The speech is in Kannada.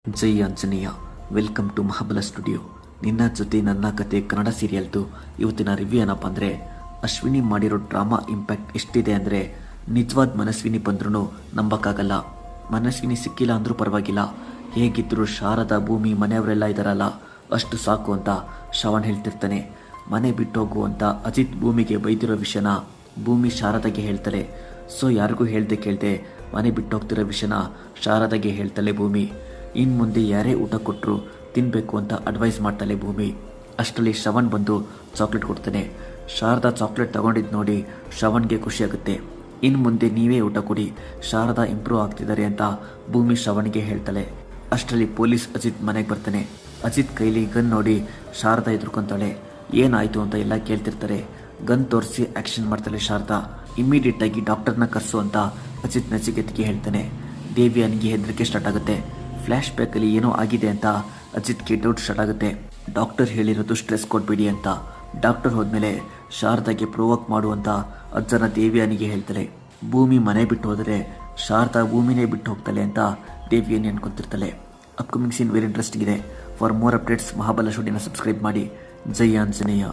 Jai Anjaneya. Welcome to Mahabala studio. ನಿನ್ನ ಜೊತೆ ನನ್ನ ಕತೆ ಕನ್ನಡ ಸೀರಿಯಲ್ದು ಇವತ್ತಿನ ರಿವ್ಯೂ ಏನಪ್ಪ ಅಂದರೆ, ಅಶ್ವಿನಿ ಮಾಡಿರೋ ಡ್ರಾಮಾ ಇಂಪ್ಯಾಕ್ಟ್ ಎಷ್ಟಿದೆ ಅಂದರೆ ನಿಜವಾದ ಮನಸ್ವಿನಿ ಬಂದ್ರೂ ನಂಬಕ್ಕಾಗಲ್ಲ. ಮನಸ್ವಿನಿ ಸಿಕ್ಕಿಲ್ಲ ಅಂದರೂ ಪರವಾಗಿಲ್ಲ, ಹೇಗಿದ್ದರೂ ಶಾರದಾ, ಭೂಮಿ, ಮನೆಯವರೆಲ್ಲ ಇದ್ದಾರಲ್ಲ ಅಷ್ಟು ಸಾಕು ಅಂತ ಶ್ರವಣ್ ಹೇಳ್ತಿರ್ತಾನೆ. ಮನೆ ಬಿಟ್ಟೋಗು ಅಂತ ಅಜಿತ್ ಭೂಮಿಗೆ ಬೈದಿರೋ ವಿಷಯನ ಭೂಮಿ ಶಾರದಾಗೆ ಹೇಳ್ತಾಳೆ. ಸೊ ಯಾರಿಗೂ ಹೇಳ್ದೆ ಕೇಳ್ದೆ ಮನೆ ಬಿಟ್ಟು ಹೋಗ್ತಿರೋ ವಿಷಯನ ಶಾರದಾಗೆ ಹೇಳ್ತಾಳೆ ಭೂಮಿ. ಇನ್ನು ಮುಂದೆ ಯಾರೇ ಊಟ ಕೊಟ್ಟರು ತಿನ್ನಬೇಕು ಅಂತ ಅಡ್ವೈಸ್ ಮಾಡ್ತಾಳೆ ಭೂಮಿ. ಅಷ್ಟರಲ್ಲಿ ಶ್ರವಣ್ ಬಂದು ಚಾಕ್ಲೇಟ್ ಕೊಡ್ತಾನೆ. ಶಾರದಾ ಚಾಕ್ಲೇಟ್ ತಗೊಂಡಿದ್ದು ನೋಡಿ ಶ್ರವಣ್ಗೆ ಖುಷಿಯಾಗುತ್ತೆ. ಇನ್ನು ಮುಂದೆ ನೀವೇ ಊಟ ಕೊಡಿ, ಶಾರದಾ ಇಂಪ್ರೂವ್ ಆಗ್ತಿದ್ದಾರೆ ಅಂತ ಭೂಮಿ ಶ್ರವಣ್ಗೆ ಹೇಳ್ತಾಳೆ. ಅಷ್ಟರಲ್ಲಿ ಪೊಲೀಸ್ ಅಜಿತ್ ಮನೆಗೆ ಬರ್ತಾನೆ. ಅಜಿತ್ ಕೈಲಿ ಗನ್ ನೋಡಿ ಶಾರದಾ ಎದುರ್ಕೊಂತಾಳೆ. ಏನಾಯಿತು ಅಂತ ಎಲ್ಲ ಕೇಳ್ತಿರ್ತಾರೆ. ಗನ್ ತೋರಿಸಿ ಆ್ಯಕ್ಷನ್ ಮಾಡ್ತಾಳೆ ಶಾರದಾ. ಇಮ್ಮಿಡಿಯೇಟ್ ಆಗಿ ಡಾಕ್ಟರ್ನ ಕರೆಸು ಅಂತ ಅಜಿತ್ ನಚಿಕೆತ್ಗೆ ಹೇಳ್ತಾನೆ. ದೇವಿಯನ್ಗೆ ಹೆದರಿಕೆ ಸ್ಟಾರ್ಟ್ ಆಗುತ್ತೆ. ಫ್ಲ್ಯಾಶ್ ಬ್ಯಾಕಲ್ಲಿ ಏನೋ ಆಗಿದೆ ಅಂತ ಅಜಿತ್ಗೆ ಡೌಟ್ ಸ್ಟಾರ್ಟ್ ಆಗುತ್ತೆ. ಡಾಕ್ಟರ್ ಹೇಳಿರೋದು ಸ್ಟ್ರೆಸ್ ಕೊಡಬೇಡಿ ಅಂತ. ಡಾಕ್ಟರ್ ಹೋದ್ಮೇಲೆ ಶಾರದಾಗೆ ಪ್ರೊವೋಕ್ ಮಾಡುವಂತ ಅಜ್ಜನ ದೇವಿಯನಿಗೆ ಹೇಳ್ತಾಳೆ. ಭೂಮಿ ಮನೆ ಬಿಟ್ಟು ಹೋದರೆ ಶಾರದಾ ಭೂಮಿನೇ ಬಿಟ್ಟು ಹೋಗ್ತಾಳೆ ಅಂತ ದೇವಿಯನಿ ಅನ್ಕೊಂತಿರ್ತಾಳೆ. ಅಪ್ಕಮಿಂಗ್ ಸೀನ್ ವೆರಿ ಇಂಟ್ರೆಸ್ಟಿಂಗ್ ಇದೆ. ಫಾರ್ ಮೋರ್ ಅಪ್ಡೇಟ್ಸ್ ಮಹಾಬಲ ಸ್ಟುಡಿಯೋನ ಸಬ್ಸ್ಕ್ರೈಬ್ ಮಾಡಿ. ಜೈ ಆಂಜನೇಯ.